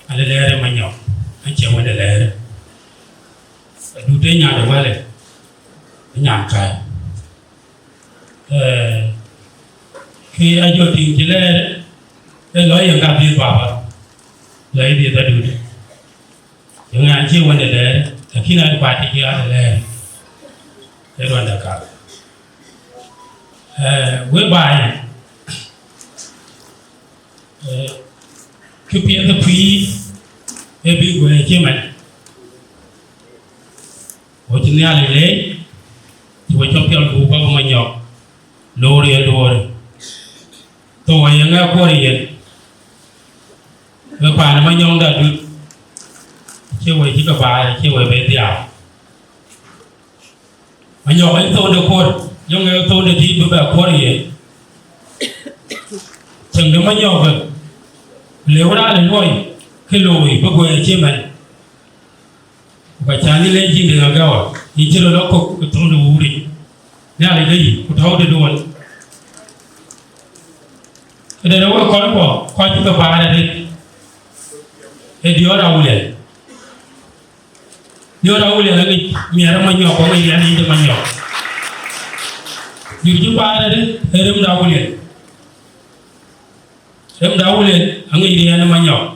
ale lere Manyok anche wende lere du te nya de wale nya kai ki ajo ting jile loi yang ga bi baba loi di ta du yang anche wende lere lakini ba ti ki ale lere wanda ka whereby could be the pre a big way human. What in the alley, you were champion who go Manyok, Lori Adoor. So I am a Korean. The Panamanyong that do. She will take a buy, she will be there. Manyok, I told the court, young girl told the deep about Korean. Chẳng được Manyok nếu ra là nuôi cái lồi bắt quay chế mình và chán đi lên trên đường gạo thì chỉ là nó cục trong đầu đi nè là cái gì cũng thâu được luôn cái này nó có con bỏ coi chúng ta ba là đi cái điều đâu liền là cái mẹ nó Manyok có cái gì anh đi Manyok điều thứ ba là đi cái điều đâu liền em đau lên anh ấy đi ăn Manyok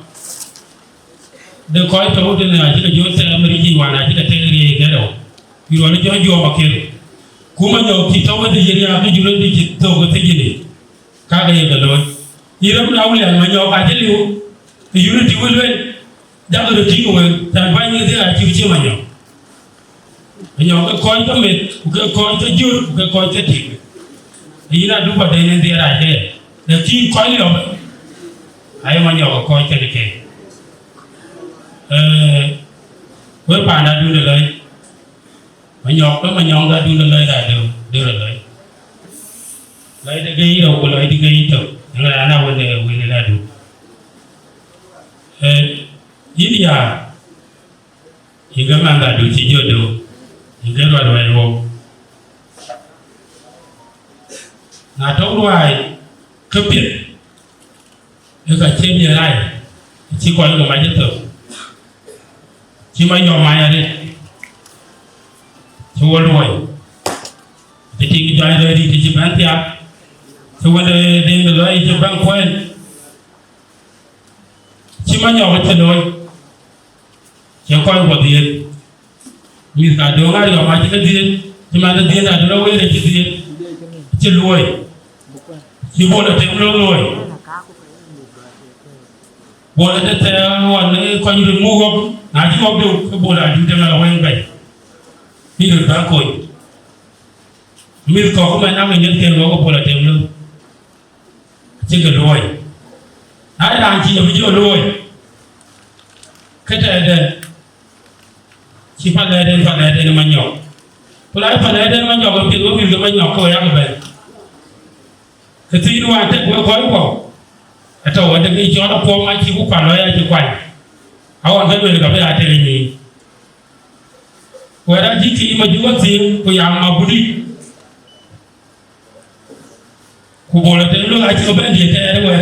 để coi thấu thế này chỉ có vô xe mới đi vào này chỉ có thể đi cái đâu vì vậy cho vô mà kia cú Manyok thì thấu cái gì ra cái chuyện đi chỉ thấu cái gì này các cái cái rồi em đau lên Manyok cái gì liệu cái chuyện đi vui lên đã được chỉ của mình tại bao nhiêu thế là chịu chưa Manyok cái coi cái mệt cái coi cái dưa cái coi cái thịt ý là đúng vào đây nên thế là thế để chỉ coi liệu ai Manyok coi cái này với bạn đã đưa được lời Manyok đã đưa được lời đã đưa được lời để gây đâu có lời đi gây đâu nhưng là nào vấn đề là đủ ý là những cái mang đã đủ chỉ nhớ được những cái loại đồ là trong loại cấp biệt nếu cả trên như này chỉ có những cái máy chất tử chỉ máy nhỏ máy ở đây chú rồi thì cái trái đây thì chỉ bán tiền chú đây đến được đây chỉ bán quen chỉ máy nhỏ cái rồi chỉ coi một tiền mình cả đường ai nhỏ máy chỉ cái tiền chỉ mà cái tiền là đâu ấy thì tiền chỉ lùi chỉ bộ là tiền lùi bộ là để theo hoàn coi như mua gốc à chỉ gốc đâu cái bộ là chúng ta là quen vậy đi được bán cội mình có cái năm mình nhận tiền nó có bộ là tiền lương chỉ cần rồi ai làm chỉ ở chỗ rồi cái này chỉ phải lấy đến Manyok lại phải lấy đến Manyok cái tiền của mình cái Manyok coi cái vậy cái gì nó ăn tết của khói của atau ada ni jodoh kau macam bukan loya cukai, awak kan boleh kau ada ini. Kau ada jiki maju sih, kau yang mabudi, kau boleh tengok aja kau benda dia ada kau,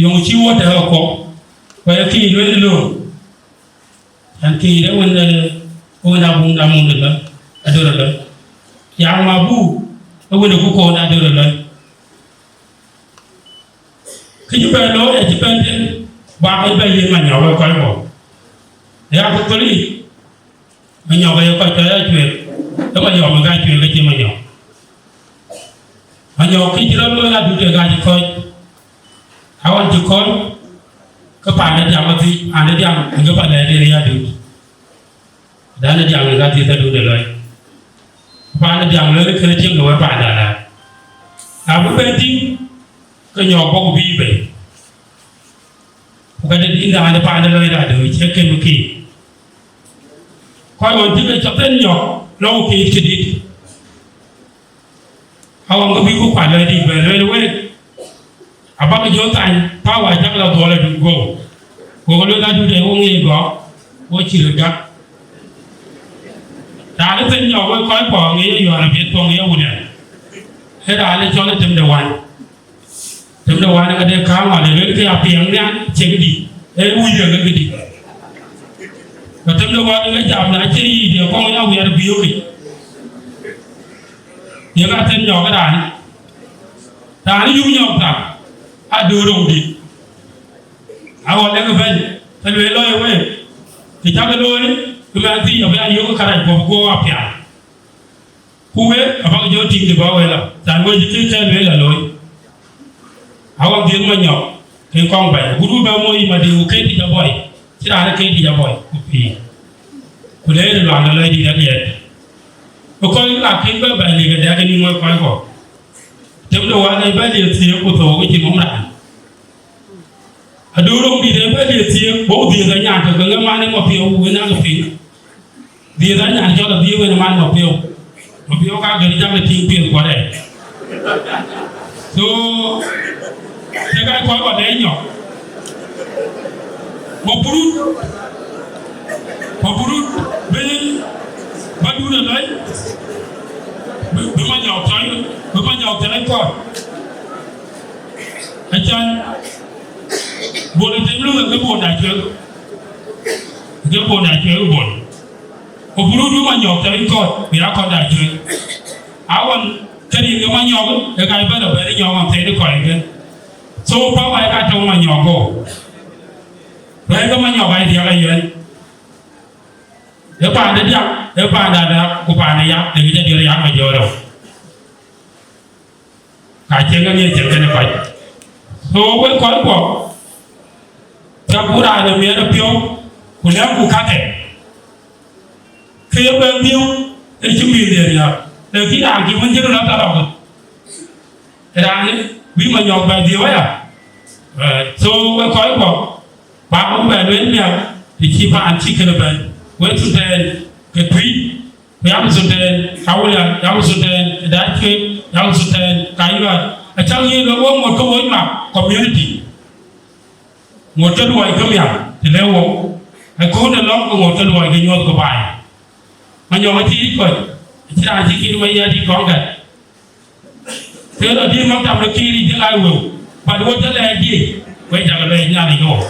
yang cium ada kau, kau yang kiri dulu, yang kiri dia kau nabung dulu, Adoor dulu, yang mabu, kau kau ada dulu. Khi chúng ta nói là chúng ta ba cái bây giờ Manyok coi một, để áp dụng lý, Manyok bây giờ coi tới chuyện, đó Manyok mà cái chuyện cái gì Manyok khi chúng ta nói là chúng ta cái coi, awan chúng coi, cái bản này chẳng có gì, anh ấy chẳng, cái bản này để ra được, đã là chẳng là gì ta được rồi, bản này chẳng là cái chuyện của bản này là, à bên tin cái nhỏ có bị vậy, cái này đi ra để bán được lời đã được, check cái mức kỳ, coi còn những cái chấp nhận nhỏ, lâu kỳ chỉ đi, họ có bị cố phải lời đi về lời luôn, à bác cái chỗ tài, phá hoại chắc là đồ là đủ gỗ lời ta đủ để ông nghe gõ, ông chỉ được gắt, đã cái tên nhỏ cái coi bỏ nghe nhỏ là biết bỏ nghe ông này, thế đã lấy cho nó chấm đầu anh. Chúng ta nói cái khám mà để cái tiếng nhá, chơi cái gì, e wi de ga gidi ka tam do wa ga jam na ci yi de ko ya wi ar biyo ki ya ga tan yo ga da ni yu nyok ta Adoor di awon le ga ben tan we lo we ti ta ga lo ni ma ti ya ba yo ko kara ko go wa pya kuwe abang jo ting de ba we la tan we ji ti we la lo awon di Manyok ke kong ba guru ba mo yi ma di ke ti ja boy ti da ke ti ja boy ku pi ku le lo la di da ye ko ko la ke ba ba ni ga da ke ni mo ko tem do wa ba di ti ko to ko ti mo ra Adoor di de ba di ti bo di ga nya to ga ma ni mo pi o we na ga pi di da nya jo da di we na ma mo pi o ka ga ni ja me ti pi ko de so thế cái coi vào đấy nhỏ một phút bên bắt đu được đấy bữa mà nhỏ trái con anh chân buồn thì thêm lúc cái buồn đại chơi buồn một phút bữa mà nhỏ trái con bị đã con đại chơi áo quần cái gì cái mà nhỏ cái bắt đầu bé nhỏ mà thấy nó khỏi cái so pa wa ka to Manyok go re ko Manyok ai dia ka yen e pa de dia e pa da ku pa ne ya de je dia ya ma jo ro ka che ga ni che ne pa so we ko ta pura ne me na pyo ku le ku ka te ke ba miu e chu mi de ya de ki da ki mun je ro ta ro ra ni vì Manyok bài điều ấy so we coi bỏ ba ông về đến nhà thì khi bạn chỉ cần bạn với Sudan cái quý với Sudan áo Sudan đã chơi áo Sudan cái là ở trong như nó có một câu ấy mà community một chân ngoài cái miệng thì leo ông cái cố nó có một chân ngoài cái nhon của bài Manyok chỉ coi chỉ là chỉ khi bây giờ đi con cái thế là đi mang tầm được kia đi ai will và đôi chân là gì quay trở lại nhà này rồi